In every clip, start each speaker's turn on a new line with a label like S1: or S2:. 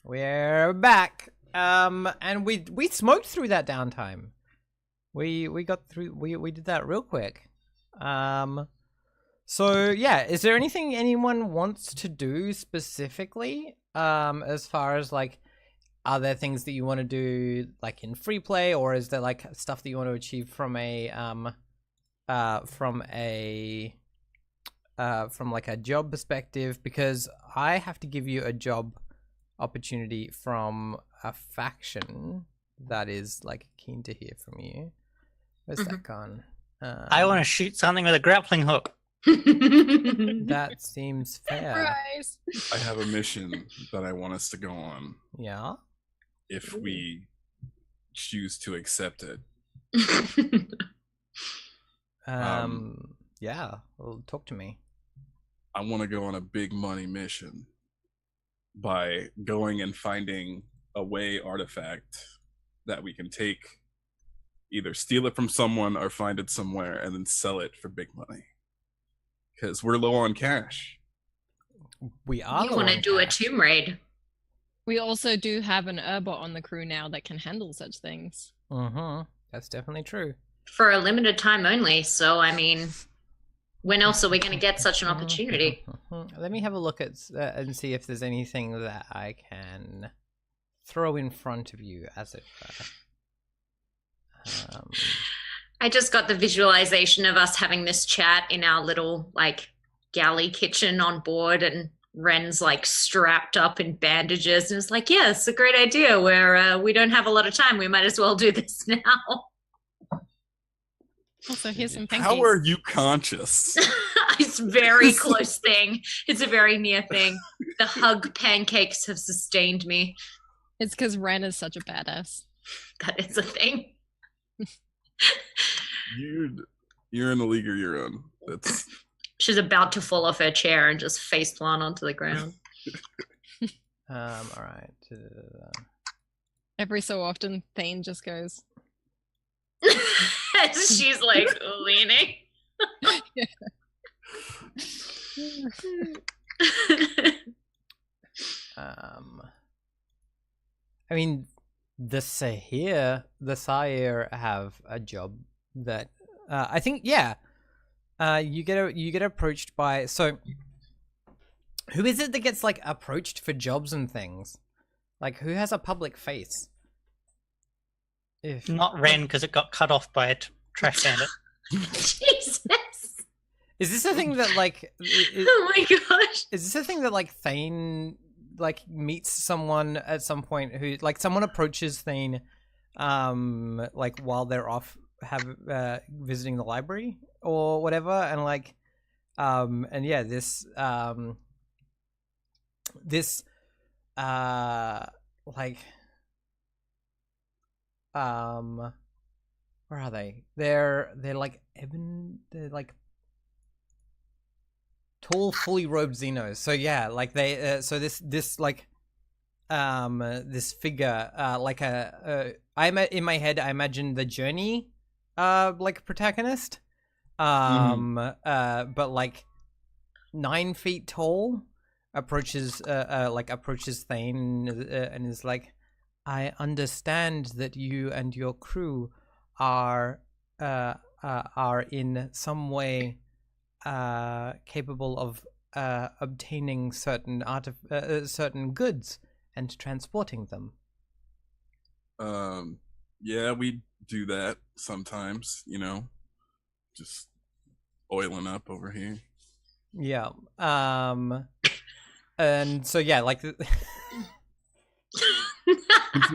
S1: We're back. And we smoked through that downtime. We got through. We did that real quick. So yeah, is there anything anyone wants to do specifically? As far as like, are there things that you want to do like in free play, or is there like stuff that you want to achieve from like a job perspective? Because I have to give you a job opportunity from a faction that is like keen to hear from you. Where's that gone?
S2: I want to shoot something with a grappling hook.
S1: That seems fair.
S3: Surprise.
S4: I have a mission that I want us to go on
S1: Yeah.
S4: if we choose to accept it.
S1: Yeah. Well, talk to me.
S4: I want to go on a big money mission by going and finding a way artifact that we can take, either steal it from someone or find it somewhere and then sell it for big money. Because we're low on cash.
S1: We are.
S5: You want to do a tomb raid?
S3: We also do have an Urbot on the crew now that can handle such things.
S1: That's definitely true.
S5: For a limited time only, so I mean, when else are we going to get such an opportunity?
S1: Let me have a look at and see if there's anything that I can throw in front of you, as it were.
S5: I just got the visualization of us having this chat in our little like galley kitchen on board, and Ren's like strapped up in bandages, and it's like, yeah, it's a great idea. Where we don't have a lot of time, we might as well do this now.
S3: Also, here's some pinkies.
S4: How are you conscious?
S5: It's a very close thing. It's a very near thing. The hug pancakes have sustained me.
S3: It's because Ren is such a badass.
S5: That is a thing.
S4: You're in the league of your own. That's
S5: She's about to fall off her chair and just face plant onto the ground.
S1: All right.
S3: Every so often, Thane just goes.
S5: She's like leaning.
S1: I mean, the Sahir have a job that I think, yeah. You get approached by, so who is it that gets like approached for jobs and things? Like, who has a public face?
S2: Not Ren, because it got cut off by a trash bandit.
S5: Jesus.
S1: Is this a thing that like?
S5: Oh my gosh.
S1: Is this a thing that like Thane like meets someone at some point who like someone approaches Thane, like while they're off visiting the library or whatever, and like, and yeah, this like. Where are they? They're like they're like tall, fully robed Xenos. So yeah, like they so this like this figure like in my head I imagine the Journey like protagonist, but like 9 feet tall, approaches Thane and is like, I understand that you and your crew are in some way capable of obtaining certain certain goods and transporting them.
S4: Yeah, we do that sometimes, just oiling up over here.
S1: Yeah. And so yeah, like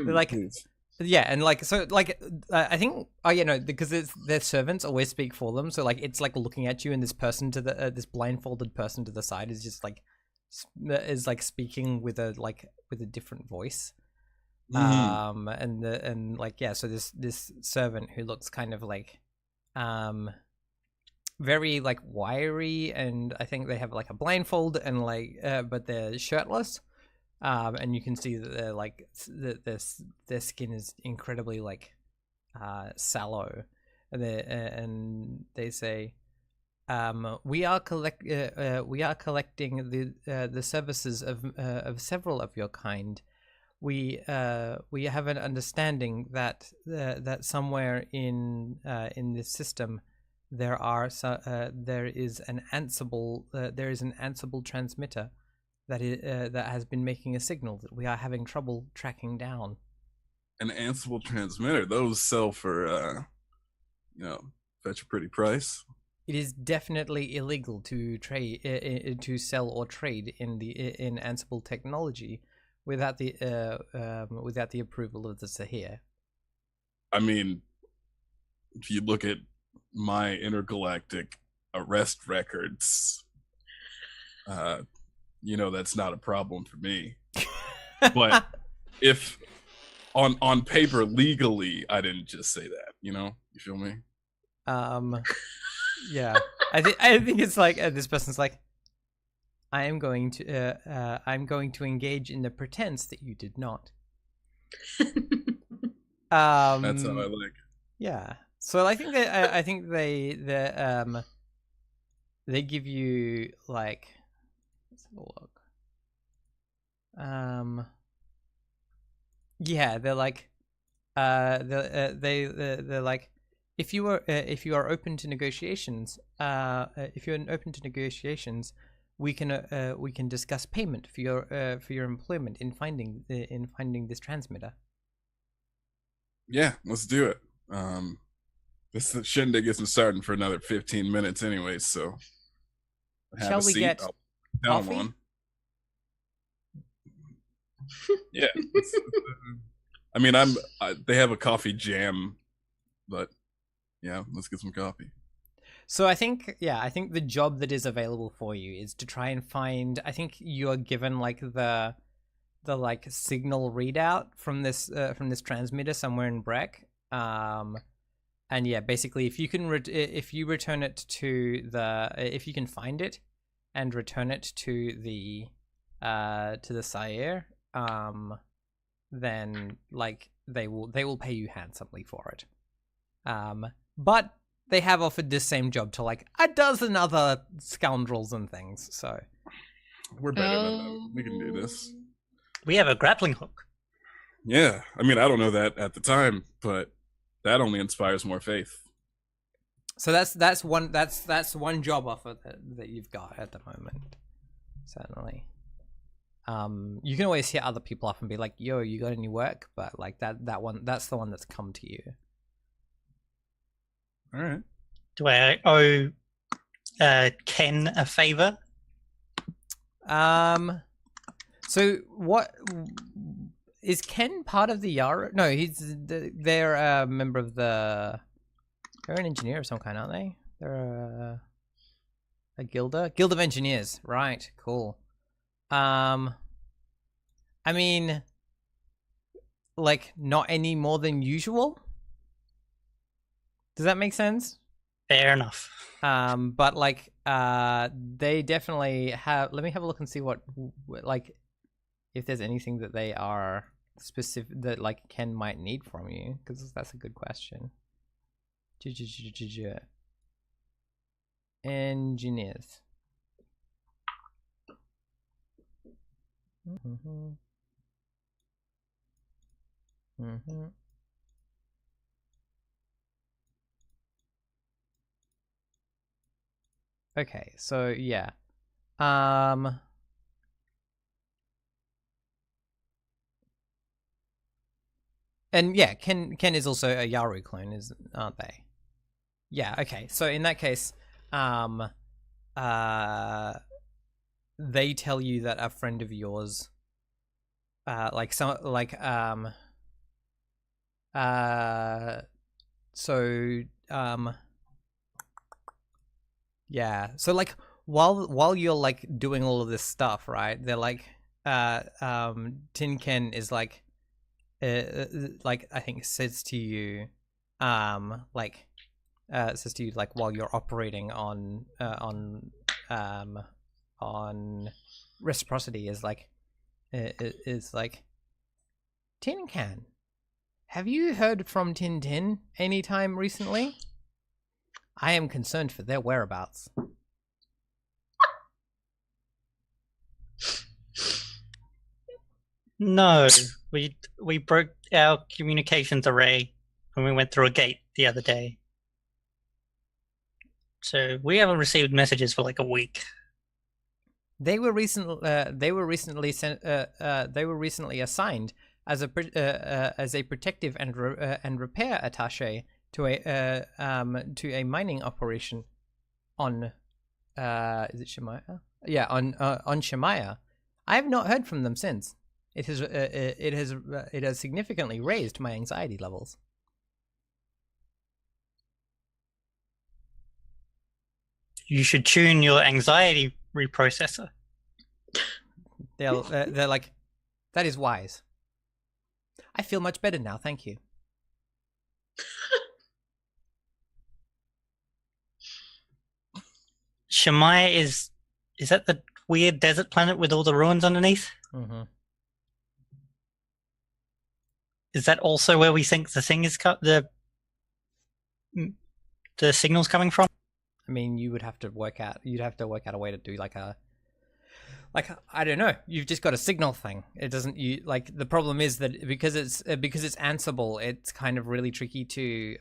S1: like yeah, and like so like I think because their servants always speak for them, so like it's like looking at you, and this person to the this blindfolded person to the side is just like speaking with a different voice. And like yeah, so this servant who looks kind of like very like wiry, and I think they have like a blindfold and like but they're shirtless. And you can see that they're like their skin is incredibly like sallow, and they say, we are collecting the services of several of your kind. we have an understanding that that somewhere in this system there is an Ansible transmitter that has been making a signal that we are having trouble tracking down.
S4: An Ansible transmitter. Those sell for fetch a pretty price.
S1: It is definitely illegal to trade to sell or trade in Ansible technology without the approval of the Sahir.
S4: I mean, if you look at my intergalactic arrest records, that's not a problem for me. But if on paper legally, I didn't just say that. You feel me?
S1: Yeah. I think it's like this person's like, I'm going to engage in the pretense that you did not.
S4: That's how I like.
S1: Yeah. So I think they give you like, let's have a look. Yeah, they're like, they're like, if you are open to negotiations, we can discuss payment for your employment in finding this transmitter.
S4: Yeah, let's do it. This shindig isn't starting for another 15 minutes anyway, so have
S1: Shall
S4: a
S1: we
S4: seat.
S1: get
S4: I'll down
S1: coffee?
S4: one. Yeah. I mean, they have a coffee jam, but yeah, let's get some coffee.
S1: So I think the job that is available for you is to try and find. I think you are given like the like signal readout from this transmitter somewhere in Breck. And yeah, basically, if you can if you return it to if you can find it and return it to the Sire, then like they will pay you handsomely for it. But they have offered this same job to like a dozen other scoundrels and things. So
S4: we're better than them. We can do this.
S2: We have a grappling hook.
S4: Yeah, I mean, I don't know that at the time, but that only inspires more faith.
S1: So that's one job offer that you've got at the moment. Certainly. You can always hit other people up and be like, "Yo, you got any work?" But like that's the one that's come to you.
S4: All right.
S2: Do I owe Ken a favor?
S1: So what is Ken part of the Yara? No, they're a member of the. They're an engineer of some kind, aren't they? They're a guild of engineers, right? Cool. I mean, like not any more than usual. Does that make sense?
S2: Fair enough.
S1: But like, they definitely have. Let me have a look and see what like, if there's anything that they are specific that like Ken might need from you, because that's a good question. Engineers. Okay, so yeah. And yeah, Ken is also a Yaru clone, aren't they? Yeah, okay. So in that case, they tell you that a friend of yours yeah. So like while you're like doing all of this stuff, right? They're like Tin Ken is like I think says to you while you're operating on reciprocity is like Tin Can, have you heard from Tintin anytime recently? I am concerned for their whereabouts.
S2: No, We broke our communications array when we went through a gate the other day. So we haven't received messages for like a week.
S1: They were recently assigned as a protective and repair attaché to a mining operation on is it Shemaya? Yeah, on Shemaya. I have not heard from them since. It has significantly raised my anxiety levels.
S2: You should tune your anxiety reprocessor.
S1: They're like, that is wise. I feel much better now, thank you.
S2: Shemaya is that the weird desert planet with all the ruins underneath?
S1: Mm-hmm.
S2: Is that also where we think the thing is the signal's coming from?
S1: I mean, you'd have to work out a way to do like I don't know. You've just got a signal thing. It doesn't. The problem is that because it's Ansible, it's kind of really tricky to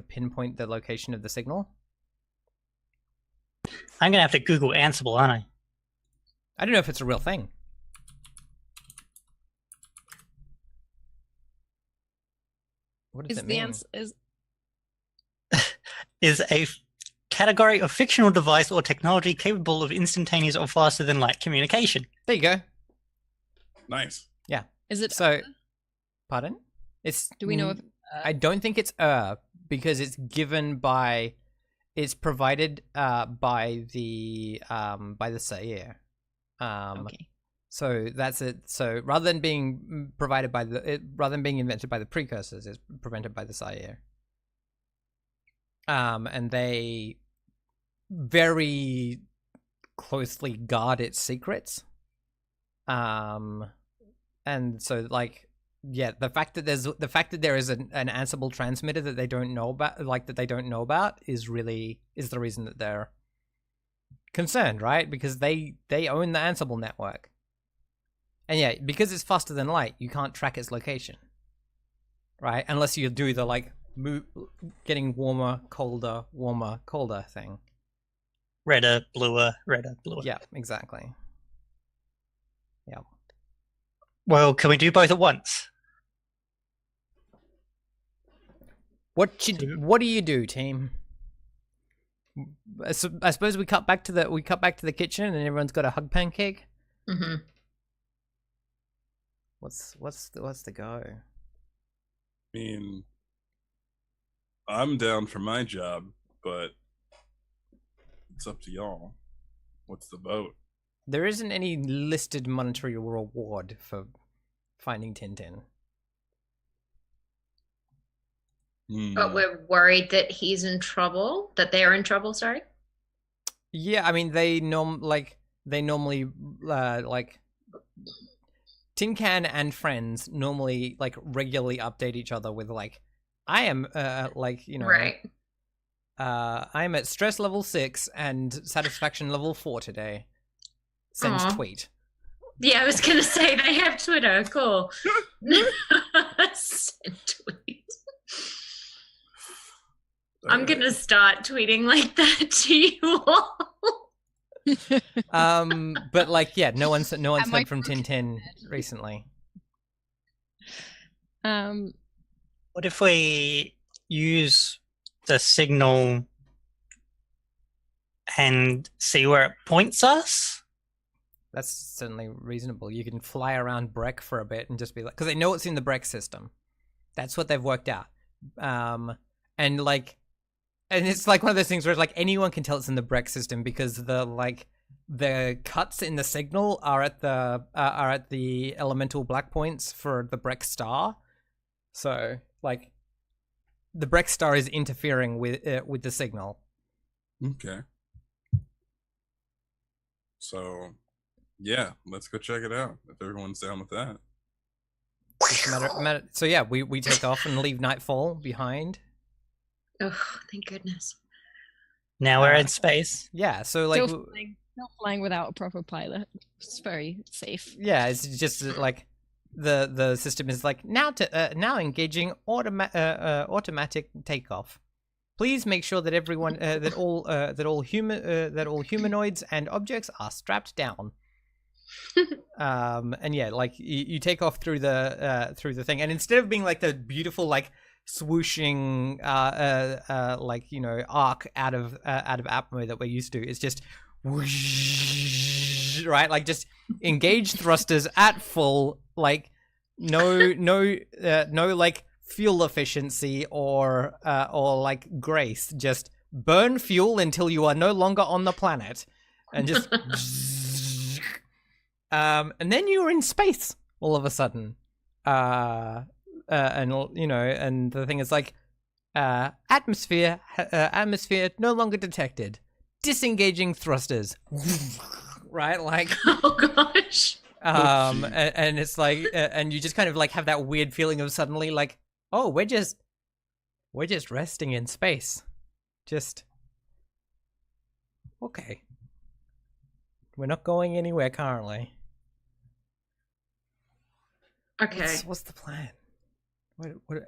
S1: pinpoint the location of the signal.
S2: I'm gonna have to Google Ansible, aren't I?
S1: I don't know if it's a real thing. What does it mean?
S2: Is a category of fictional device or technology capable of instantaneous or faster than light communication.
S1: There you go.
S4: Nice.
S1: Yeah.
S3: Is it?
S1: So, pardon? It's.
S3: Do we know if?
S1: I don't think it's because it's given by. It's provided by the Sayer.
S3: Okay.
S1: So that's it. So rather than being provided by rather than being invented by the precursors, it's prevented by the Sayer. And they very closely guard its secrets. And so the fact that there is an Ansible transmitter that they don't know about, is the reason that they're concerned, right? Because they own the Ansible network. And yeah, because it's faster than light, you can't track its location. Right? Unless you do the getting warmer, colder thing.
S2: Redder, bluer, redder, bluer.
S1: Yeah, exactly. Yeah.
S2: Well, can we do both at once?
S1: What do you do, team? I suppose we cut back to the kitchen and everyone's got a hug pancake.
S5: Mm-hmm.
S1: What's the go?
S4: I mean, I'm down for my job, but it's up to y'all. What's the vote?
S1: There isn't any listed monetary reward for finding Tintin.
S5: But we're worried that he's in trouble, that they're in trouble, sorry?
S1: Yeah, I mean, they normally Tin Can and friends normally regularly update each other with I am
S5: Right.
S1: I am at stress level 6 and satisfaction level 4 today. Sends tweet.
S5: Yeah, I was gonna say they have Twitter. Cool. Send tweet. I'm gonna start tweeting like that to you all.
S1: But no one's heard from Tintin recently.
S2: What if we use the signal and see where it points us?
S1: That's certainly reasonable. You can fly around Breck for a bit and just be because they know it's in the Breck system. That's what they've worked out. And it's one of those things where it's anyone can tell it's in the Breck system because the cuts in the signal are at the elemental black points for the Breck star. So the Breck star is interfering with the signal.
S4: Okay. So, yeah, let's go check it out if everyone's down with that.
S1: So yeah, we take off and leave Nightfall behind.
S5: Oh, thank goodness.
S2: Now we're in space.
S1: Yeah, so
S3: Still flying without a proper pilot. It's very safe.
S1: Yeah, it's just the system is like now engaging automatic takeoff. Please make sure that everyone that all humanoids and objects are strapped down. And yeah, like you take off through the thing, and instead of being like the beautiful like swooshing like, you know, arc out of Atmo that we're used to, it's just whoosh, right, like just engage thrusters at full, like no like fuel efficiency or like grace, just burn fuel until you are no longer on the planet, and just and then you're in space all of a sudden, and you know, and the thing is like atmosphere no longer detected, disengaging thrusters, right, like
S5: Oh gosh.
S1: and it's like and you just kind of like have that weird feeling of suddenly like, oh, we're just resting in space, just okay, we're not going anywhere currently.
S5: Okay.
S1: What's the plan?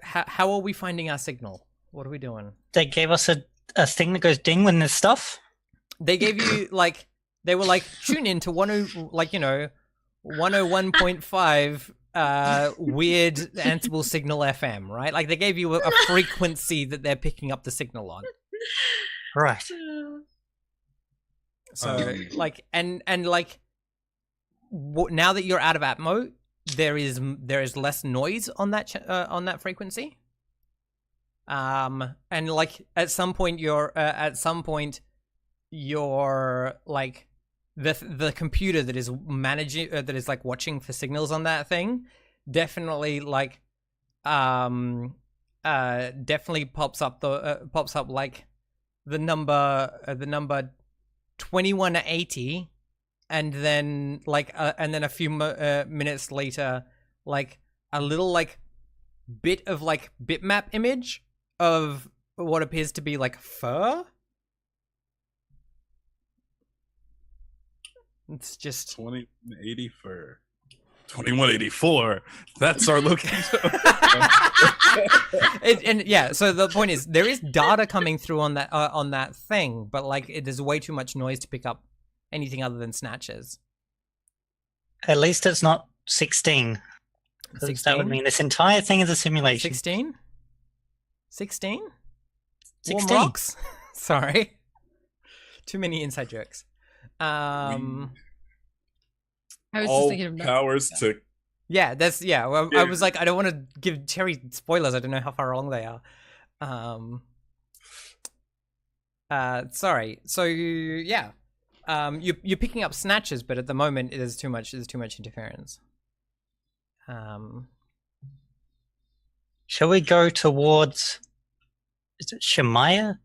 S1: How are we finding our signal? What are we doing?
S2: They gave us a thing that goes ding when there's stuff.
S1: They gave you like, they were like, tune in to 101.5 weird Ansible signal FM, right? Like they gave you a frequency that they're picking up the signal on.
S2: Right.
S1: So like and like now that you're out of Atmo, there is less noise on that frequency. And like at some point you're like the computer that is managing that is like watching for signals on that thing definitely like definitely pops up like the number 2180, and then a few minutes later, like a little like bit of like bitmap image of what appears to be like fur. It's just
S4: 2080 for 2184. That's our location.
S1: and yeah, so the point is there is data coming through on that thing, but like there's way too much noise to pick up anything other than snatches.
S2: At least it's not 16.
S1: 16?
S2: That would mean this entire thing is a simulation.
S1: 16? 16?
S2: 16.
S1: Warm rocks? Sorry. Too many inside jokes.
S3: I was just
S4: All
S3: thinking of
S4: powers to
S1: Yeah, well, I was like, I don't want to give Terry spoilers. I don't know how far along they are. Sorry. So yeah, you're picking up snatches, but at the moment there's too much interference.
S2: Shall we go towards? Is it Shemaya?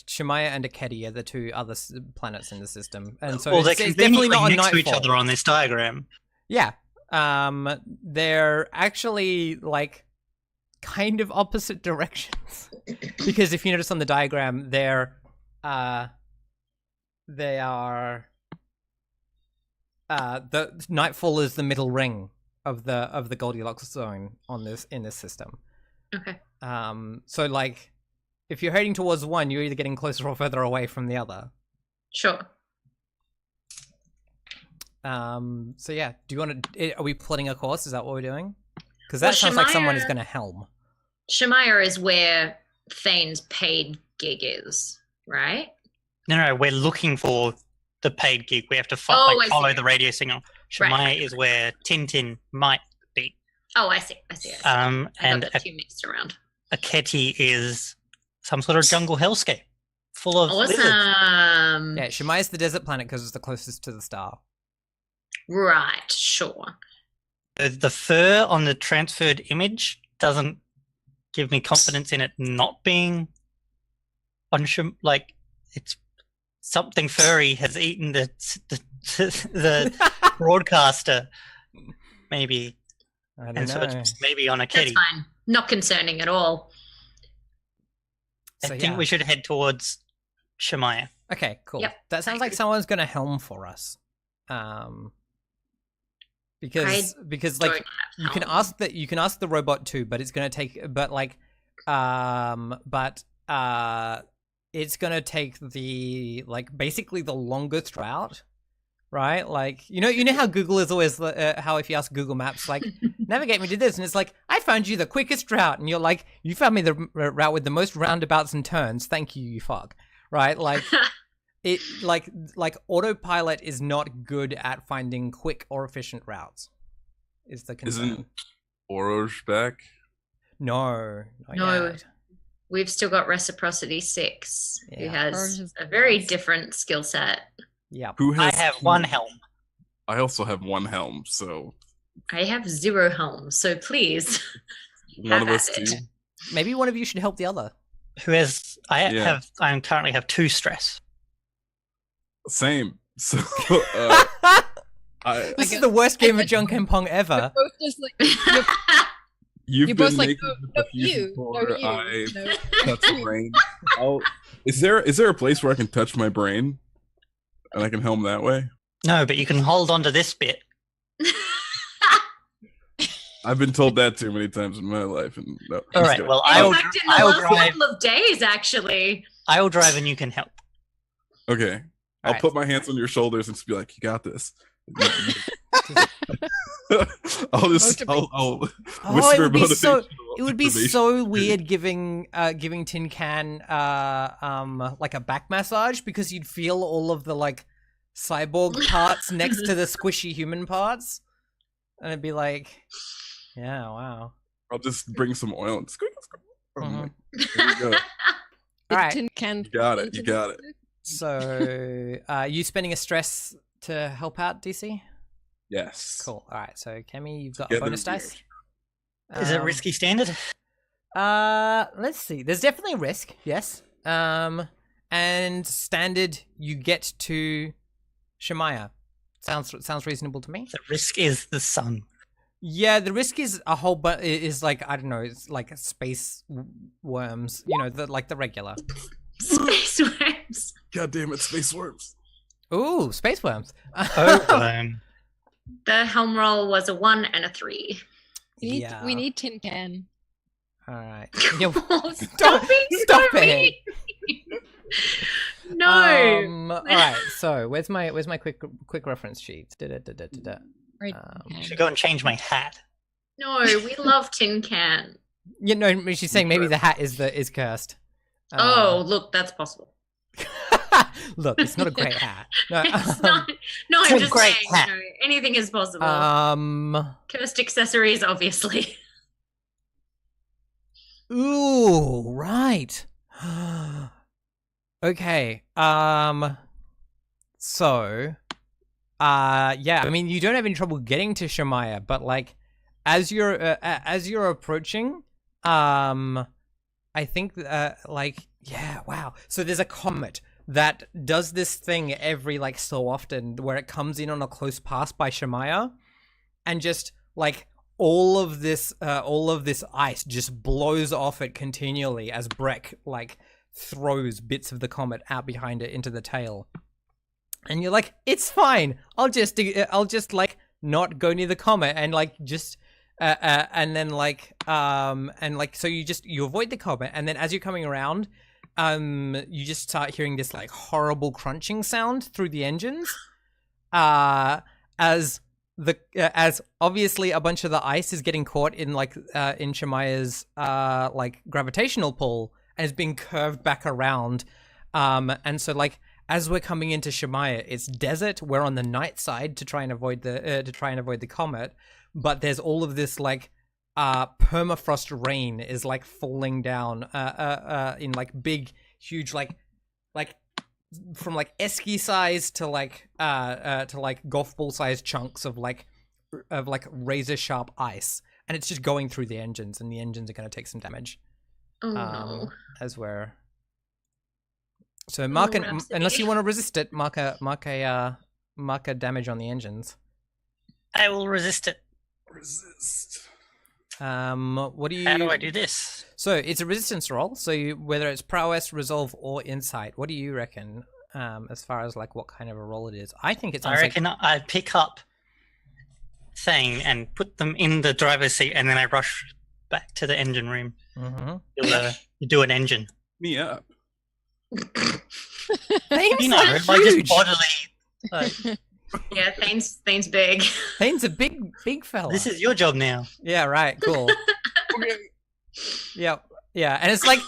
S1: Shemaya and Akedi are the two other planets in the system, and so
S2: Well, they're
S1: it's definitely not on
S2: next to each
S1: Nightfall.
S2: other on this diagram.
S1: Yeah. They're actually like kind of opposite directions. Because if you notice on the diagram, they are the Nightfall is the middle ring of the Goldilocks zone in this system.
S5: Okay.
S1: So like if you're heading towards one, you're either getting closer or further away from the other.
S5: Sure.
S1: So yeah, do you want to? Are we plotting a course? Is that what we're doing? Because that sounds like someone is going to helm.
S5: Shemaya is where Thane's paid gig is, right?
S2: No, we're looking for the paid gig. We have to
S5: I see.
S2: follow the radio signal. Shemaya
S5: Right.
S2: is where Tintin might be.
S5: Oh, I see. I
S2: And
S5: got the two mixed around.
S2: Aketi is some sort of jungle hellscape full of lizards.
S5: Awesome.
S1: Yeah, Shemaya's the desert planet because it's the closest to the star.
S5: Right. Sure.
S2: The fur on the transferred image doesn't give me confidence in it not being on like it's something furry has eaten the broadcaster, maybe,
S1: I don't
S2: and so
S1: know.
S2: it's maybe on a
S5: That's
S2: kitty.
S5: fine. Not concerning at all.
S2: I
S1: So,
S2: think
S1: yeah.
S2: we should head towards Shemaya.
S1: Okay, cool.
S5: Yep,
S1: That sounds like someone's going to helm for us. because like
S5: Don't
S1: you can
S5: helm.
S1: ask the robot too, but it's gonna take it's gonna take the like basically the longest route, right? Like you know how Google is always how if you ask Google Maps like navigate me to this, and it's like I found you the quickest route, and you're like you found me the route with the most roundabouts and turns. Thank you, you fuck. Right? Like it like autopilot is not good at finding quick or efficient routes. Is the concern?
S4: Isn't Oroge back?
S1: No, not
S5: No.
S1: yet.
S5: We've still got Reciprocity 6, who
S1: Yeah.
S5: has
S3: Orange
S5: a very
S3: is-
S5: different skill set.
S1: Yep.
S4: Who
S2: I
S4: has?
S2: have one helm.
S4: I also have one helm, so
S5: I have 0 helms, so please.
S4: one of
S5: Have
S4: us
S5: at
S4: two.
S5: it.
S1: Maybe one of you should help the other.
S2: Who has? I
S4: Yeah.
S2: currently have 2 stress.
S4: Same. So I,
S1: This is the worst game of Junk and Pong ever.
S3: Both just like
S4: you've
S3: you're
S4: been
S3: both like,
S4: making
S3: no,
S4: the
S3: no, you,
S4: before
S3: no, you.
S4: I
S3: No.
S4: touch brain. Is there a place where I can touch my brain and I can helm that way?
S2: No, but you can hold on to this bit.
S4: I've been told that too many times in my life. And no,
S2: All
S4: just
S2: right.
S4: kidding.
S2: Well,
S5: In
S2: I will.
S5: fact, in the
S2: I will
S5: last
S2: drive.
S5: couple of days, actually.
S2: I will drive, and you can help.
S4: Okay. I'll
S1: Alright.
S4: put my hands on your shoulders and just be like, "You got this." I'll just I'll
S1: Oh,
S4: whisper
S1: it would be so.
S4: motivational
S1: It would be
S4: information.
S1: so weird giving Tin Can like a back massage because you'd feel all of the like cyborg parts next to the squishy human parts, and it'd be like, yeah, wow.
S4: I'll just bring some oil and squeak, squeak.
S1: Mhm.
S4: There you go.
S1: All right.
S3: Tin can.
S4: You got it. You got it.
S1: So, you spending a stress to help out, DC?
S4: Yes.
S1: Cool. All right. So, Kemi, you've got
S4: Together
S1: a bonus
S4: we are
S1: dice.
S2: Is it risky standard?
S1: Let's see. There's definitely a risk. Yes. And standard, you get to Shemaya. Sounds reasonable to me.
S2: The risk is the sun.
S1: Yeah, the risk is a whole, but is like I don't know. It's like space worms. You know, the regular.
S5: Space worms.
S4: God damn it, space worms.
S1: Ooh, space worms.
S2: Oh,
S5: The helm roll was a 1 and a 3.
S1: Yeah.
S3: We need tin can.
S1: All right. Yeah,
S5: Stop being
S1: stop
S5: so
S1: it.
S5: mean. No.
S1: All right. So where's my quick reference sheet? Da-da-da-da-da-da.
S3: Right.
S2: I should go and change my hat.
S5: No, we love tin can.
S1: You know, she's saying maybe the hat is cursed.
S5: Oh, look, that's possible.
S1: Look, it's not a great hat. No,
S5: It's not, no,
S2: It's
S5: I'm
S2: a
S5: just
S2: great
S5: saying,
S2: hat.
S5: you know, anything is possible.
S1: um.
S5: Cursed accessories, obviously.
S1: Ooh, right. Okay. So, yeah. I mean, you don't have any trouble getting to Shemaya, but like, as you're approaching, I think, like, yeah, wow. So there's a comet that does this thing every like so often, where it comes in on a close pass by Shemaya, and just like all of this ice just blows off it continually as Breck like throws bits of the comet out behind it into the tail. And you're like, it's fine. I'll just like not go near the comet and like just and then like so you avoid the comet, and then as you're coming around, you just start hearing this like horrible crunching sound through the engines, as obviously a bunch of the ice is getting caught in like in Shemaya's like gravitational pull and is being curved back around, and so like as we're coming into Shemaya, it's desert. We're on the night side to try and avoid the comet, but there's all of this like permafrost rain is like falling down in like big huge like from like esky size to like golf ball size chunks of like razor sharp ice, and it's just going through the engines, and the engines are going to take some damage.
S5: Oh no.
S1: As we're so mark an,
S5: Rhapsody.
S1: unless you want to resist it, mark a damage on the engines.
S2: I will resist it.
S4: Resist.
S1: What do you?
S2: How do I do this?
S1: So it's a resistance roll. So whether it's prowess, resolve, or insight, what do you reckon? As far as like what kind of a roll it is, I think it sounds
S2: I reckon I'd pick up Thane and put them in the driver's seat, and then I rush back to the engine room.
S1: Mm-hmm.
S2: You do an engine.
S4: Me up.
S1: Thane's
S2: You know,
S1: like
S2: like
S1: huge.
S2: just bodily. Like,
S5: Yeah, Thane's big.
S1: Thane's a big fella.
S2: this is your job now.
S1: Yeah, right. Cool.
S4: Okay.
S1: Yeah, yeah, and it's like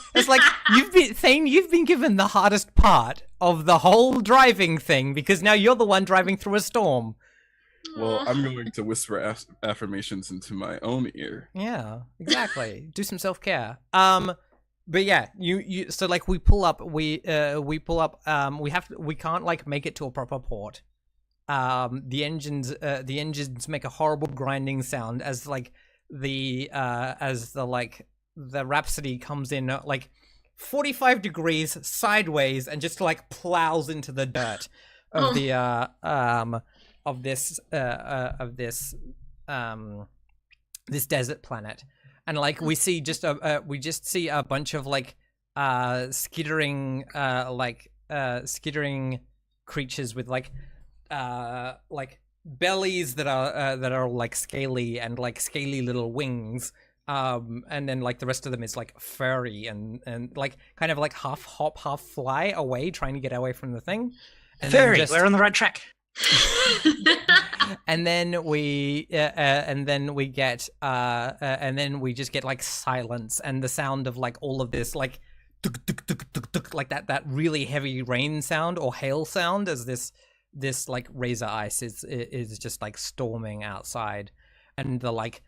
S1: you've been given the hardest part of the whole driving thing because now you're the one driving through a storm.
S4: Well, I'm going to whisper affirmations into my own ear.
S1: Yeah, exactly. Do some self-care. But yeah, you so like we pull up, we can't like make it to a proper port. The engines make a horrible grinding sound as the Rhapsody comes in like 45 degrees sideways and just like plows into the dirt of this desert planet. And like we just see a bunch of skittering creatures with like bellies that are like scaly and like scaly little wings. And then like the rest of them is like furry and like kind of like half hop, half fly away, trying to get away from the thing. And
S2: Furry, we're on the right track.
S1: and then we just get like silence and the sound of like all of this like tuk, tuk, tuk, tuk, tuk, like that really heavy rain sound or hail sound as this like razor ice is just like storming outside, and the like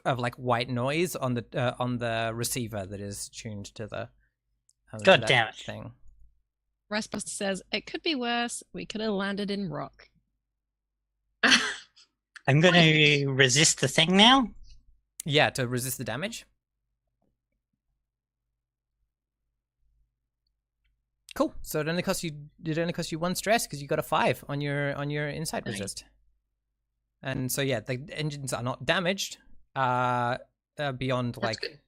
S1: of like white noise on the receiver that is tuned to the
S2: God damn it.
S1: thing.
S3: Rhapsody says, it could be worse. We could have landed in rock.
S2: I'm going to resist the thing now.
S1: Yeah, to resist the damage. Cool. So it only costs you 1 stress because you got a 5 on your insight
S2: Nice.
S1: resist. And so yeah, the engines are not damaged. Beyond
S5: That's
S1: like
S5: good.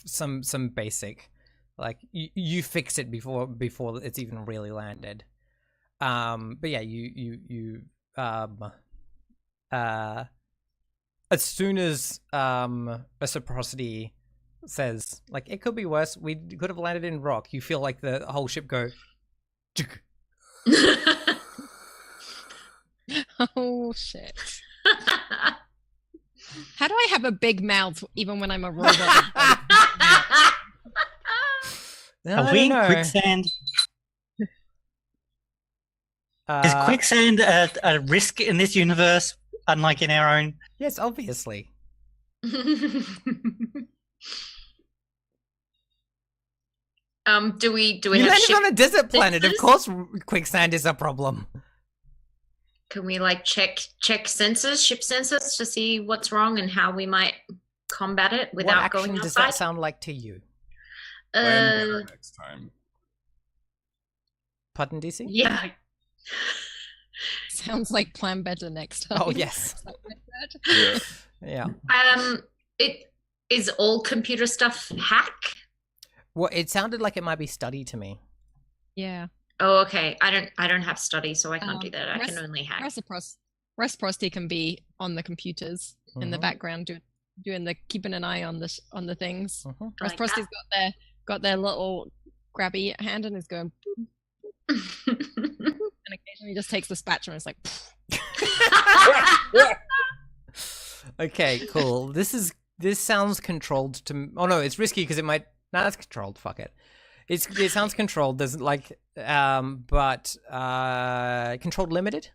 S1: some basic, like you fix it before it's even really landed. But yeah, you as soon as reciprocity says like it could be worse, we could have landed in rock, you feel like the whole ship go "Tsk."
S3: Oh, shit. How do I have a big mouth even when I'm a robot?
S1: I
S2: Are we
S1: don't know.
S2: quicksand? Is quicksand a risk in this universe, unlike in our own?
S1: Yes, obviously.
S5: Do we
S1: You
S5: have
S1: landed
S5: ship
S1: on a desert planet. Of
S5: sensors?
S1: course, quicksand is a problem.
S5: Can we like check sensors, ship sensors, to see what's wrong and how we might combat it
S1: What
S5: without
S1: action
S5: going
S1: does
S5: outside?
S1: that sound like to you?
S4: Plan better next time.
S1: Pardon, DC?
S5: Yeah.
S3: Sounds like plan better next time.
S1: Oh yes.
S3: Something like that.
S4: Yeah.
S1: Yeah.
S5: It is all computer stuff hack.
S1: Well, it sounded like it might be study to me.
S3: Yeah.
S5: Oh, okay. I don't have study, so I can't do that. I can
S3: rest-
S5: only hack.
S3: Reciprocity can be on the computers in the
S1: Mhm.
S3: background, doing the keeping an eye on the things.
S1: Mhm.
S5: I like
S3: Reciprocity's got their little grabby hand and is going, and occasionally just takes the spatula and it's like,
S1: Okay, cool. This sounds controlled to. Oh no, it's risky because it might. No, that's controlled. Fuck it. It sounds controlled. There's like but controlled limited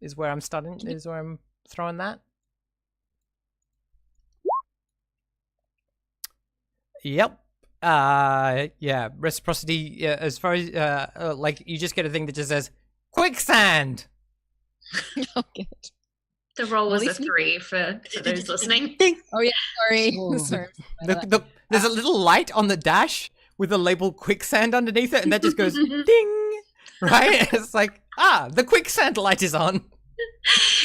S1: is where I'm starting. Is where I'm throwing that. Yep. Yeah. Reciprocity. As far as like you just get a thing that just says quicksand.
S3: okay.
S5: The roll was a
S3: Release me.
S5: 3 for those listening.
S3: Sorry.
S1: Oh.
S3: Sorry. about that.
S1: There's a little light on the dash with a label quicksand underneath it, and that just goes ding, right? It's like, the quicksand light is on.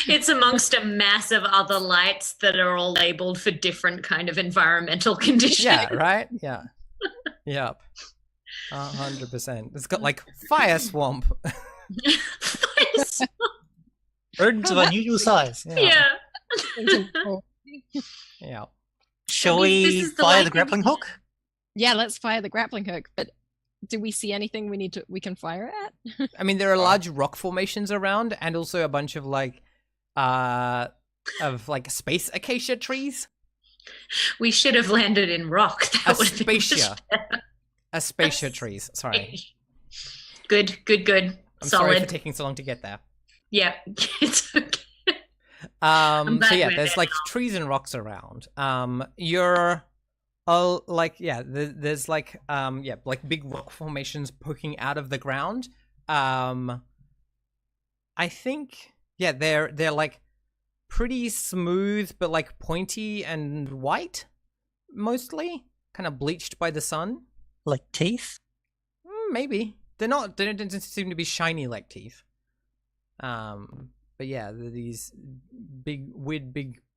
S5: It's amongst a mass of other lights that are all labeled for different kind of environmental conditions.
S1: Yeah, right? Yeah. Yep. 100%. It's got like fire swamp.
S2: Birds of unusual size.
S5: Yeah.
S1: Yeah.
S2: Shall
S5: That means this
S2: we
S5: is the
S2: fire the
S5: lightning
S2: grappling
S5: bolt.
S2: hook?
S3: Yeah, let's fire the grappling hook. But do we see anything we can fire at?
S1: I mean, there are large rock formations around, and also a bunch of space acacia trees.
S5: We should have landed in rock. That would have been much
S1: Aspasia.
S5: better.
S1: Aspasia trees. Sorry.
S5: Good.
S1: I'm sorry for
S5: Solid.
S1: taking so long to get there.
S5: Yeah. It's okay.
S1: So
S5: glad
S1: yeah,
S5: we're
S1: there's
S5: there
S1: like
S5: now.
S1: trees and rocks around. There's like big rock formations poking out of the ground. I think they're like pretty smooth but like pointy and white, mostly kind of bleached by the sun.
S2: Like teeth?
S1: Maybe they're not. They don't seem to be shiny like teeth. But yeah, these big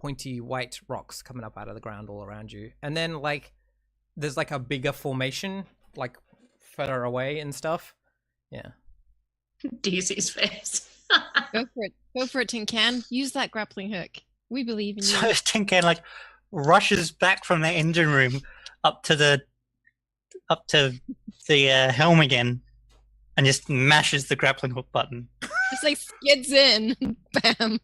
S1: pointy white rocks coming up out of the ground all around you, and then like there's like a bigger formation like further away and stuff. Yeah.
S5: DC's face.
S3: Go for it, Tin Can. Use that grappling hook. We believe in you.
S2: So Tin Can like rushes back from the engine room up to the helm again, and just mashes the grappling hook button.
S3: Just like skids in. Bam.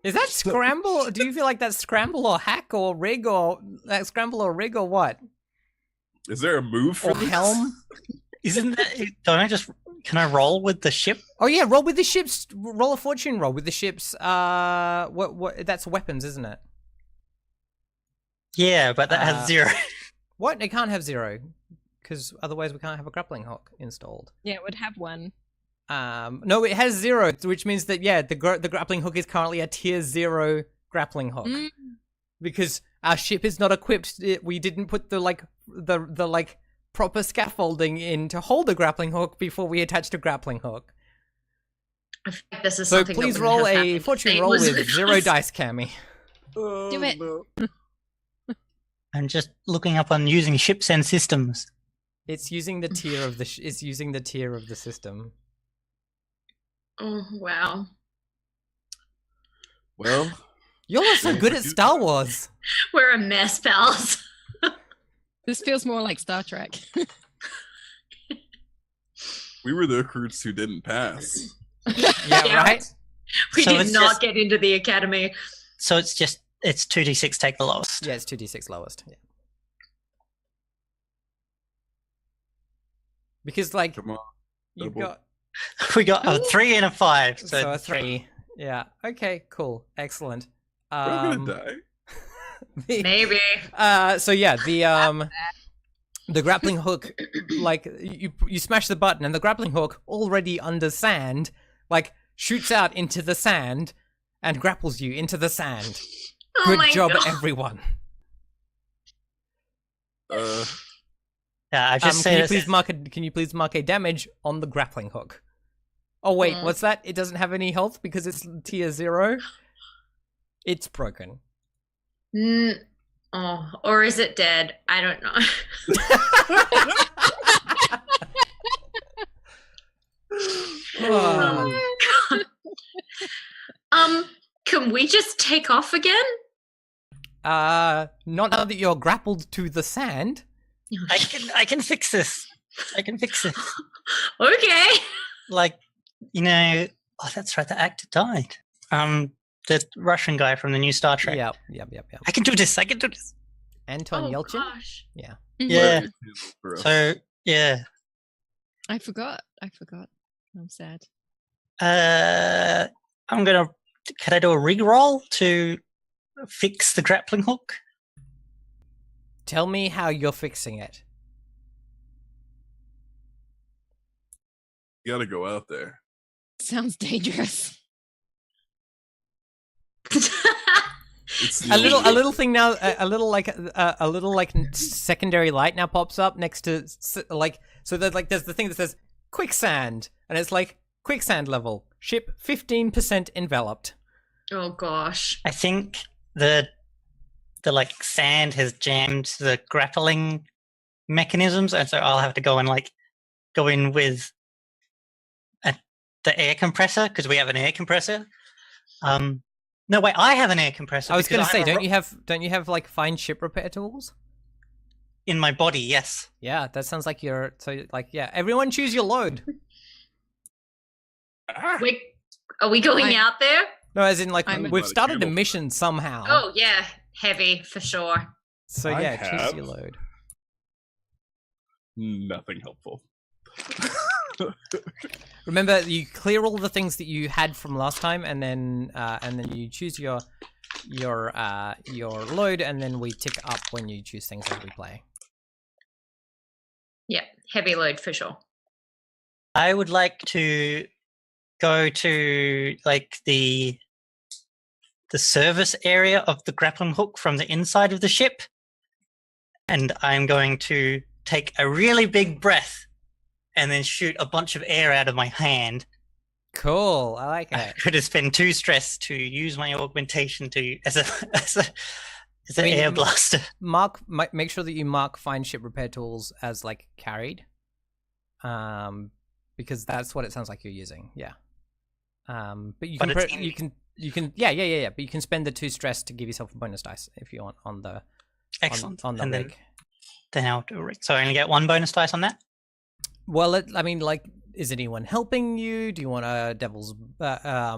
S1: Is that scramble? Do you feel like that's scramble or hack or rig or scramble or rig or what?
S4: Is there a move for
S1: Or
S4: this?
S1: helm?
S2: Isn't that? Can I roll with the ship?
S1: Oh yeah, roll with the ships. Roll a fortune roll with the ships. What? That's weapons, isn't it?
S2: Yeah, but that has 0.
S1: What? It can't have 0, because otherwise we can't have a grappling hook installed.
S3: Yeah, it would have one.
S1: No, it has 0, which means that the grappling hook is currently a tier 0 grappling hook, because our ship is not equipped. We didn't put the proper scaffolding in to hold the grappling hook before we attached a grappling hook.
S5: I think this is
S1: So
S5: something that
S1: please
S5: wouldn't
S1: roll
S5: have
S1: a
S5: happened if
S1: fortune
S5: Fate
S1: roll
S5: was
S1: with 0
S5: us.
S1: dice, Cammy.
S4: Oh,
S3: Do it.
S4: no.
S2: I'm just looking up on using ships and systems.
S1: It's using the tier of the it's using the tier of the system.
S5: Oh wow.
S4: Well,
S1: Y'all are so
S4: Yeah,
S1: good
S4: but
S1: at
S4: you-
S1: Star Wars.
S5: We're a mess, pals.
S3: This feels more like Star Trek.
S4: we were the recruits who didn't pass.
S1: Yeah,
S5: Yeah.
S1: right?
S5: We
S2: So
S5: did
S2: it's
S5: not
S2: just-
S5: get into the academy.
S2: So it's 2d6 take the lowest.
S1: Yeah, it's 2d6 lowest. Yeah. Because like
S4: Come on.
S1: you've
S4: double.
S1: got
S2: We got a 3 and a 5.
S1: so a 3. Yeah. Okay, cool. Excellent.
S4: I'm gonna die.
S5: Maybe.
S1: So yeah, the grappling hook, like you smash the button and the grappling hook, already under sand, like shoots out into the sand and grapples you into the sand.
S5: Oh
S1: Good
S5: my
S1: job,
S5: God.
S1: everyone.
S2: Yeah, I've just
S1: Can
S2: said
S1: you please mark a damage on the grappling hook? Oh wait,
S5: Mm.
S1: what's that? It doesn't have any health because it's tier 0. It's broken.
S5: Oh, or is it dead? I don't know.
S1: Oh.
S5: Can we just take off again?
S1: Not now that you're grappled to the sand.
S2: I can fix this. I can fix this.
S5: Okay.
S2: Like, oh, that's right. The actor died. The Russian guy from the new Star Trek.
S1: Yep.
S2: I can do this.
S1: Anton
S5: Oh
S1: Yelchin.
S5: gosh.
S2: Yeah.
S4: For us.
S2: So yeah.
S3: I forgot. I'm sad.
S2: Can I do a rig roll to fix the grappling hook?
S1: Tell me how you're fixing it.
S4: You gotta go out there.
S3: Sounds dangerous.
S4: It's the
S1: A
S4: only
S1: little thing now, a little like secondary light now pops up next to so there's the thing that says quicksand, and it's like quicksand level ship 15% enveloped.
S5: Oh gosh.
S2: I think the sand has jammed the grappling mechanisms, and so I'll have to go in with the air compressor because we have an air compressor. No, wait, I have an air compressor.
S1: I was going to
S2: because
S1: say,
S2: have
S1: don't you have like fine ship repair tools?
S2: in my body? Yes.
S1: Yeah, that sounds like you're yeah. Everyone choose your load.
S4: Ah,
S5: Wait, are we going out there?
S1: No, as in like
S3: I'm-
S1: we've started a
S4: Candle.
S1: mission somehow.
S5: Oh yeah, heavy for sure.
S1: So
S4: I
S1: yeah, choose
S4: have-
S1: your load.
S4: nothing helpful.
S1: Remember, you clear all the things that you had from last time, and then you choose your load, and then we tick up when you choose things as we play.
S5: Yeah, heavy load for sure.
S2: I would like to go to like the service area of the grappling hook from the inside of the ship, and I'm going to take a really big breath and then shoot a bunch of air out of my hand.
S1: Cool, I like
S2: I
S1: it.
S2: could have spent 2 stress to use my augmentation to as an
S1: I mean,
S2: air blaster.
S1: Make sure that you mark fine ship repair tools as like carried, because that's what it sounds like you're using. Yeah. But you
S2: But
S1: can
S2: it's
S1: you can yeah. But you can spend the 2 stress to give yourself a bonus dice if you want on the
S2: Excellent.
S1: on the
S2: And
S1: rig.
S2: then I'll do a rig. So I only get 1 bonus dice on that.
S1: Well, I mean, like, is anyone helping you? Do you want a devil's? I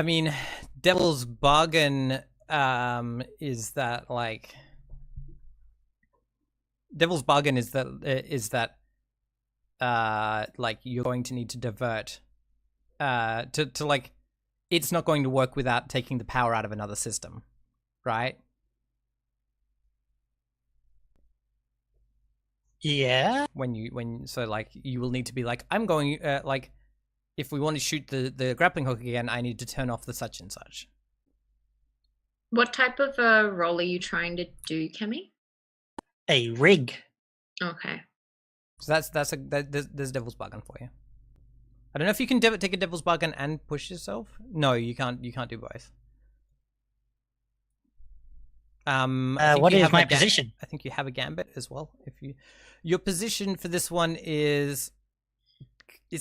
S1: mean, devil's bargain. Is that like? Devil's bargain is that like you're going to need to divert, to like, it's not going to work without taking the power out of another system, right?
S2: Yeah.
S1: So like you will need to be like, I'm going like, if we want to shoot the grappling hook again, I need to turn off the such and such.
S5: What type of role are you trying to do, Kemi?
S2: A rig.
S5: Okay.
S1: So there's devil's bargain for you. I don't know if you can take a devil's bargain and push yourself. No, you can't. You can't do both. I think
S2: What
S1: you
S2: is
S1: have
S2: my
S1: a
S2: position?
S1: I think you have a gambit as well. Your position for this one is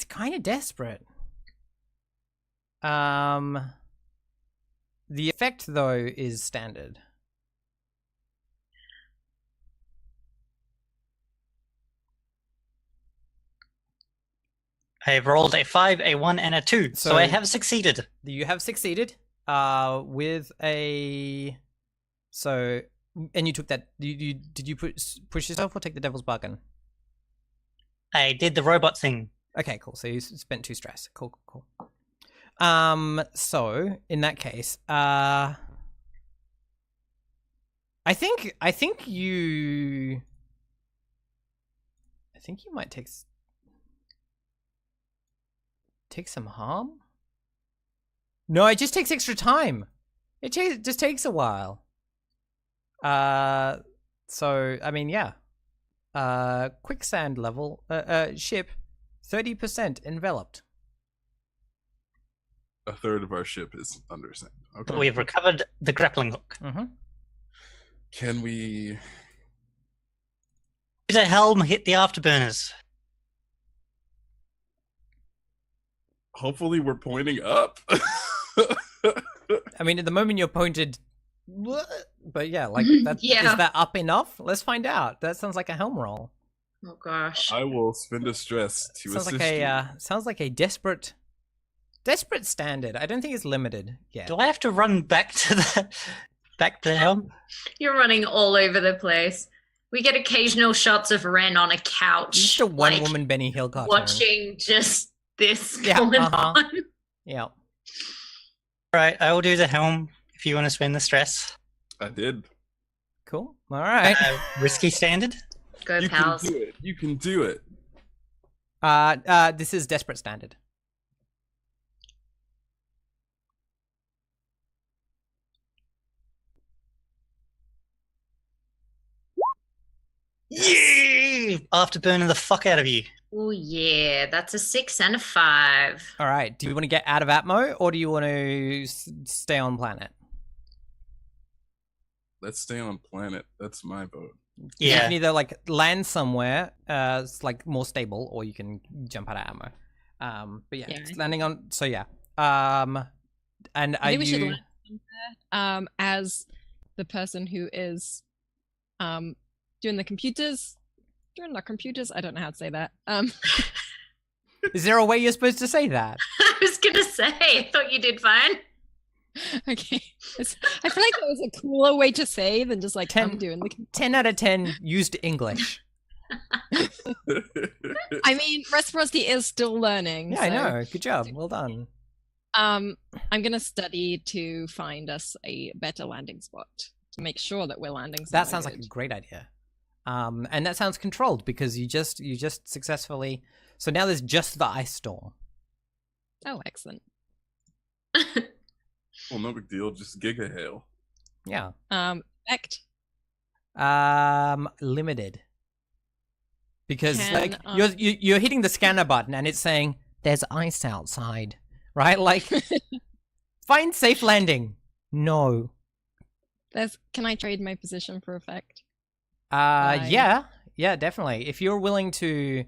S1: kind of desperate. The effect though is standard.
S2: I have rolled a 5, a 1, and a 2, so I
S1: So-
S2: have succeeded.
S1: You have succeeded. With a and you took that. Did you push yourself or take the devil's bargain?
S2: I did the robot thing.
S1: Okay, cool. So you spent 2 stress. Cool. So in that case, I think you might take some harm. No, it just takes extra time. It just takes a while. So I mean, yeah. Quicksand level. Ship, 30% enveloped.
S4: A third of our ship is under sand.
S2: But
S4: Okay.
S2: we have recovered the grappling hook.
S1: Mm-hmm.
S4: Can we?
S2: Use a helm, hit the afterburners.
S4: Hopefully, we're pointing up.
S1: I mean, at the moment you're pointed, but yeah, like that.
S5: Yeah.
S1: Is that up enough? Let's find out. That sounds like a helm roll.
S5: Oh gosh.
S4: I will spend a stress to
S1: Sounds
S4: assist
S1: like
S4: you.
S1: sounds like a desperate standard. I don't think it's limited yet.
S2: Do I have to run back to the helm?
S5: You're running all over the place. We get occasional shots of Ren on a couch,
S1: Just a one
S5: like,
S1: woman Benny Hill cartoon.
S5: watching just this
S1: Yeah,
S5: going
S1: uh-huh.
S5: on.
S1: Yeah.
S2: Right, I will do the helm if you want to spend the stress.
S4: I did.
S1: Cool. All right.
S2: Risky standard.
S5: Go,
S4: You
S5: pals.
S4: can do it. You can do it.
S1: This is desperate standard.
S2: Yeah! Afterburning the fuck out of you.
S5: Oh yeah, that's a 6 and a 5.
S1: All right. Do you want to get out of Atmo or do you want to stay on planet?
S4: Let's stay on planet. That's my vote.
S1: You can
S2: Yeah.
S1: either like land somewhere, it's like more stable, or you can jump out of Atmo. But yeah,
S3: Yeah.
S1: it's landing on. So yeah. And
S3: I
S1: are
S3: think we should
S1: you?
S3: land somewhere, as the person who is doing the computers. Doing the computers? I don't know how to say that.
S1: Is there a way you're supposed to say that?
S5: I was gonna say, I thought you did fine.
S3: Okay. I feel like that was a cooler way to say than just like
S1: 10
S3: I'm doing the
S1: 10 out of 10 used English.
S3: I mean, reciprocity is still learning.
S1: Yeah, I
S3: so,
S1: know. Good job. Well done.
S3: I'm gonna study to find us a better landing spot to make sure that we're landing.
S1: That
S3: somewhere
S1: sounds like a
S3: good.
S1: great idea. And that sounds controlled because you just successfully. So now there's just the ice storm.
S3: Oh, excellent.
S4: Well, no big deal. Just giga hail.
S1: Yeah.
S3: Effect.
S1: Limited. Because
S3: Can,
S1: like you're hitting the scanner button and it's saying there's ice outside, right? Like find safe landing. No.
S3: Can I trade my position for effect?
S1: Yeah, definitely. If you're willing to,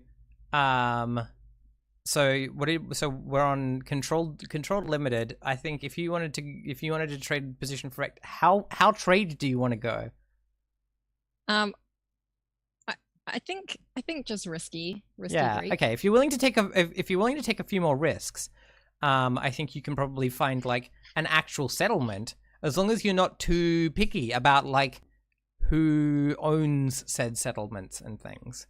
S1: so we're on controlled limited. I think if you wanted to trade position for effect, how trade do you want to go?
S3: I think just risky
S1: Yeah.
S3: break.
S1: Okay. If you're willing to take a few more risks, I think you can probably find like an actual settlement as long as you're not too picky about like who owns said settlements and things.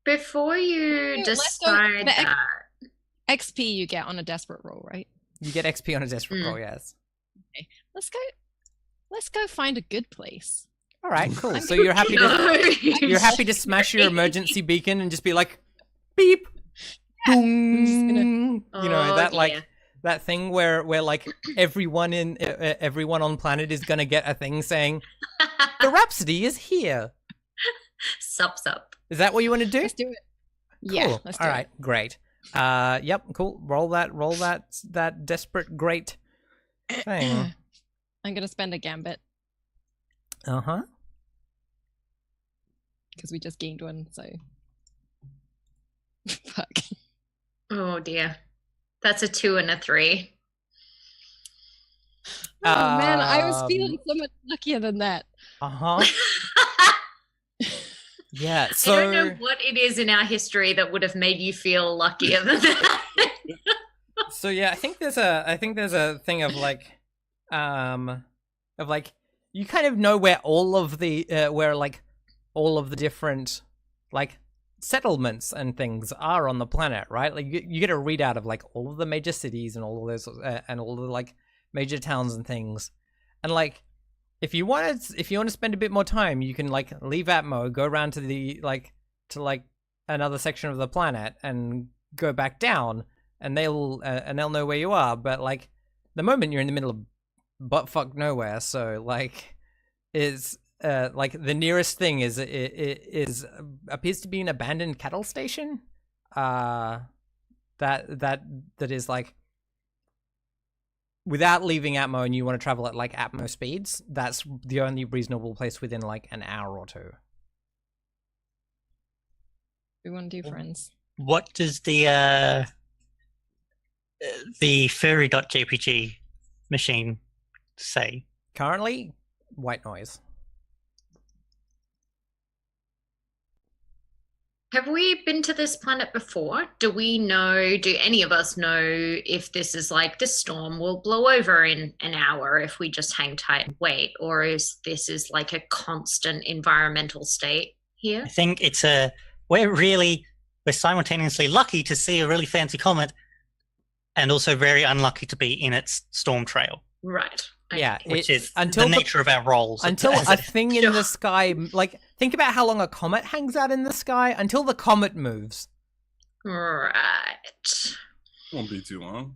S5: Before you
S3: Let's go-
S5: decide
S3: the
S5: that,
S3: XP you get on a desperate roll, right?
S1: You get XP on a desperate roll, yes.
S3: Let's go find a good place.
S1: All right, cool. So you're happy to
S5: No.
S1: you're happy to smash your emergency beacon and just be like, beep,
S3: I'm just
S1: boom. You know
S5: Oh,
S1: that
S5: dear.
S1: like that thing where like everyone on planet is gonna get a thing saying the Rhapsody is here.
S5: Sup.
S1: Is that what you want to do?
S3: Let's do it.
S1: Cool.
S3: Yeah, let's do
S1: All
S3: it.
S1: right, great. Yep, cool. Roll that desperate great thing.
S3: I'm gonna spend a gambit
S1: Uh-huh.
S3: because we just gained one, so fuck.
S5: Oh dear. That's a 2 and a 3.
S3: Oh man, I was feeling so much luckier than that.
S1: Uh-huh. Yeah,
S5: I
S1: so
S5: don't know what it is in our history that would have made you feel luckier than that.
S1: So yeah, I think there's a thing of like you kind of know where all of the different like settlements and things are on the planet, right? Like you get a readout of like all of the major cities and all of those and all the like major towns and things. And like if you want to spend a bit more time, you can like leave Atmo, go around to the to another section of the planet and go back down, and they'll know where you are. But like the moment you're in the middle of buttfuck nowhere, so like is like the nearest thing is appears to be an abandoned cattle station. That is like without leaving Atmo, and you want to travel at like Atmo speeds, that's the only reasonable place within like an hour or two.
S3: We want to do friends.
S2: What does the furry.jpg machine say?
S1: Currently, white noise.
S5: Have we been to this planet before? Do any of us know if this is like this storm will blow over in an hour if we just hang tight and wait? Or is this like a constant environmental state here?
S2: I think we're simultaneously lucky to see a really fancy comet and also very unlucky to be in its storm trail.
S5: Right. Okay.
S1: Yeah,
S2: Which is
S1: until
S2: the nature of our roles.
S1: Until a thing in the sky, like think about how long a comet hangs out in the sky until the comet moves.
S5: Right.
S4: Won't be too long.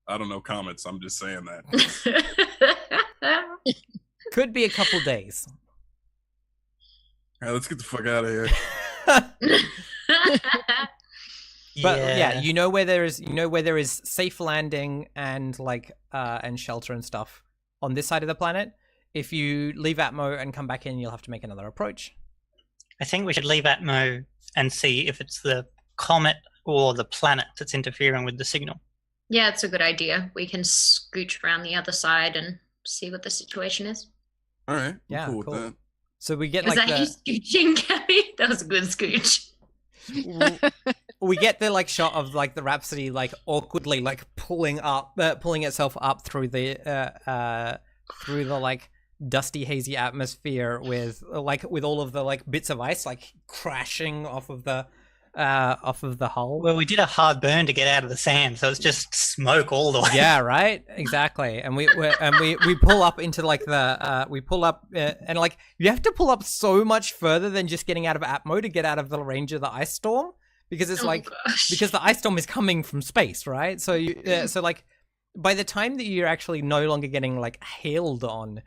S4: I don't know comets. I'm just saying that.
S1: Could be a couple days.
S4: All right, let's get the fuck out of here.
S1: But yeah, you know where there is safe landing and like and shelter and stuff on this side of the planet. If you leave Atmo and come back in, you'll have to make another approach.
S2: I think we should leave Atmo and see if it's the comet or the planet that's interfering with the signal.
S5: Yeah, it's a good idea. We can scooch around the other side and see what the situation is.
S4: All right. I'm
S1: Yeah,
S4: cool with
S1: cool.
S4: that.
S1: So we get
S5: Is
S1: like
S5: that you scooching, Gabby? That was a good scooch.
S1: we get the like shot of like the Rhapsody like awkwardly like pulling itself up through the like dusty hazy atmosphere with all of the like bits of ice like crashing off of the hull.
S2: Well, we did a hard burn to get out of the sand, so it's just smoke all the way.
S1: Yeah, right. Exactly. And we pull up into like and like you have to pull up so much further than just getting out of Atmo to get out of the range of the ice storm, because it's because the ice storm is coming from space, right? So so like by the time that you're actually no longer getting like hailed on,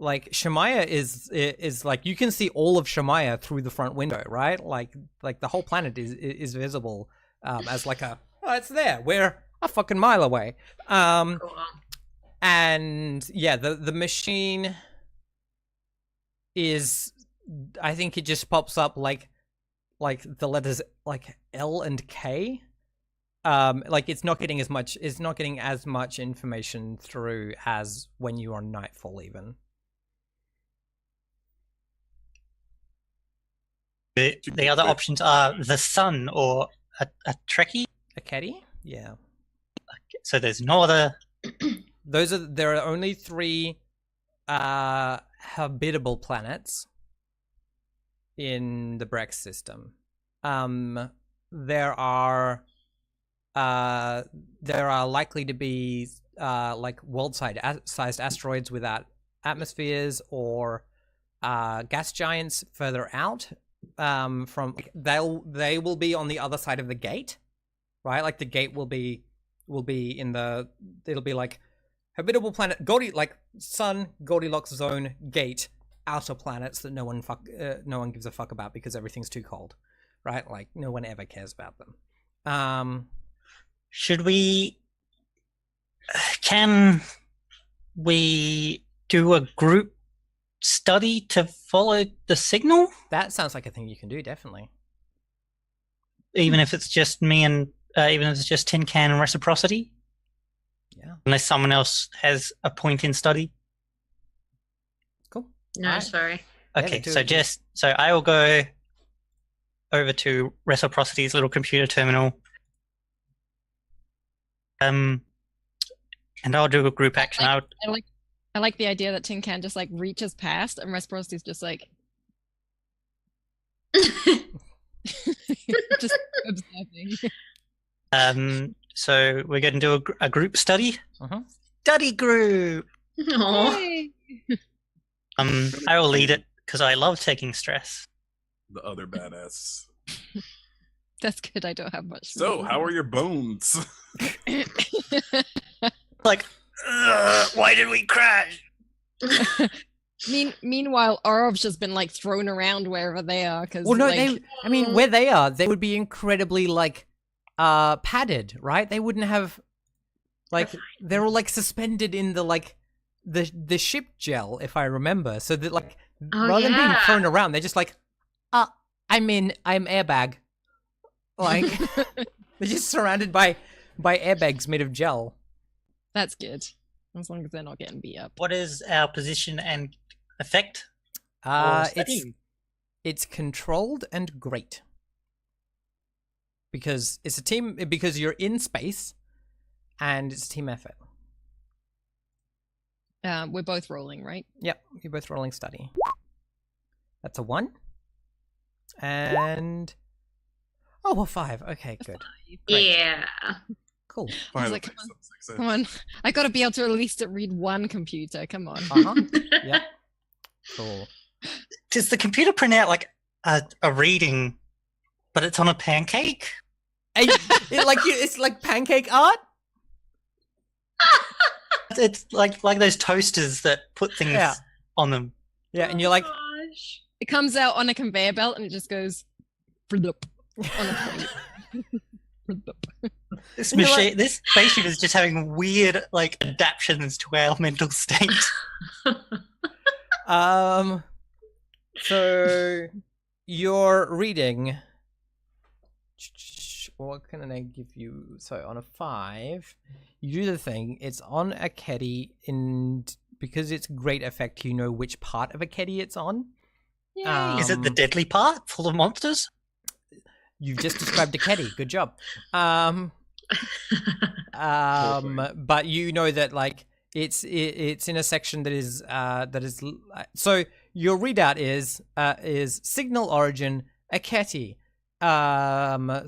S1: like Shemaya is like you can see all of Shemaya through the front window, right? Like the whole planet is visible as like it's there. We're a fucking mile away.
S5: Cool.
S1: And yeah, the machine is, I think it just pops up like the letters like L and K. Like it's not getting as much information through as when you're on nightfall even.
S2: The other options are the sun or a Trekkie.
S1: A caddy? Yeah.
S2: So there's no other.
S1: There are only 3 habitable planets in the Brex system. There are likely to be like world-sized asteroids without atmospheres, or gas giants further out. From they will be on the other side of the gate, right? Like the gate will be it'll be like habitable planet, like sun, Goldilocks zone, gate, outer planets that no one gives a fuck about because everything's too cold, right? Like no one ever cares about them.
S2: Can we do a group study to follow the signal?
S1: That sounds like a thing you can do, definitely.
S2: Even if it's just me and even if it's just Tin Can and Reciprocity?
S1: Yeah.
S2: Unless someone else has a point in study.
S1: Cool.
S5: No,
S1: Alright.
S5: sorry.
S2: Okay, so I will go over to Reciprocity's little computer terminal. And I'll do a group action.
S3: I like the idea that Tin Can just like reaches past and Reciprocity's just like just observing.
S2: So we're going to do a group study.
S1: Uh-huh.
S2: Study group.
S5: Aww.
S2: I will lead it because I love taking stress.
S4: The other badass.
S3: That's good. I don't have much.
S4: So, how are your bones?
S2: Like, why did we crash?
S3: Meanwhile, Orov's just been like thrown around wherever they are. Cause,
S1: Well, no,
S3: like,
S1: where they are, they would be incredibly like padded, right? They wouldn't have like they're all like suspended in the like the ship gel, if I remember. So that like rather than being thrown around, they're just like, I'm airbag. Like they're just surrounded by airbags made of gel.
S3: That's good. As long as they're not getting beat up.
S2: What is our position and effect?
S1: It's controlled and great. Because it's a team, because you're in space and it's a team effort.
S3: We're both rolling, right?
S1: Yep, you're both rolling study. That's a 1. And a 5. Okay, good. Great.
S5: Yeah.
S1: Cool.
S4: Finally,
S3: like,
S4: some success.
S3: Come on. I gotta be able to at least read one computer. Come on.
S1: Uh-huh. Yep. Cool.
S2: Does the computer print out like a reading, but it's on a pancake?
S1: It's like pancake art?
S2: It's like those toasters that put things on them.
S1: Yeah, and you're like,
S5: Gosh.
S3: It comes out on a conveyor belt and it just goes "Blup" on a plate. Blup.
S2: This machine, this spaceship is just having weird like adaptations to our mental state.
S1: So you're reading. What can I give you? So on a 5, you do the thing. It's on a keddy, and because it's great effect, you know which part of a keddy it's on.
S2: Is it the deadly part full of monsters?
S1: You've just described a keddy. Good job. But you know that like it's in a section that is so your readout is signal origin Aketi.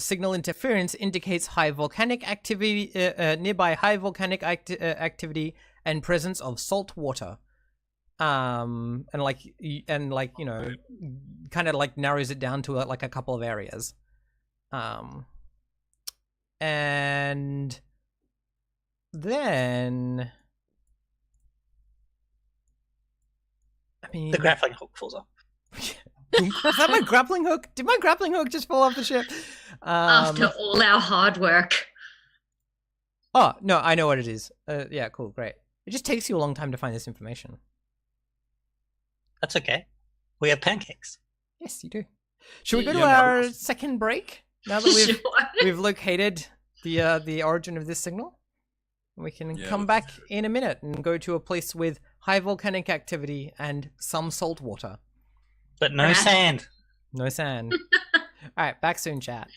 S1: Signal interference indicates high volcanic activity, nearby high volcanic activity and presence of salt water. And like you know, kind of like narrows it down to like a couple of areas. And then I mean
S2: The grappling hook falls off.
S1: is that my grappling hook? Did my grappling hook just fall off the ship?
S5: After all our hard work.
S1: Oh no, I know what it is. Yeah, cool, great. It just takes you a long time to find this information.
S2: That's okay. We have pancakes.
S1: Yes, you do. Should we go to
S4: Yeah,
S1: our
S4: Marcus.
S1: second break now that we've
S5: Sure.
S1: we've located the origin of this signal? We can
S4: Yeah,
S1: come
S4: let's-
S1: back in a minute and go to a place with high volcanic activity and some salt water.
S2: But no
S5: Yeah.
S2: sand.
S1: No sand. All right, back soon, chat.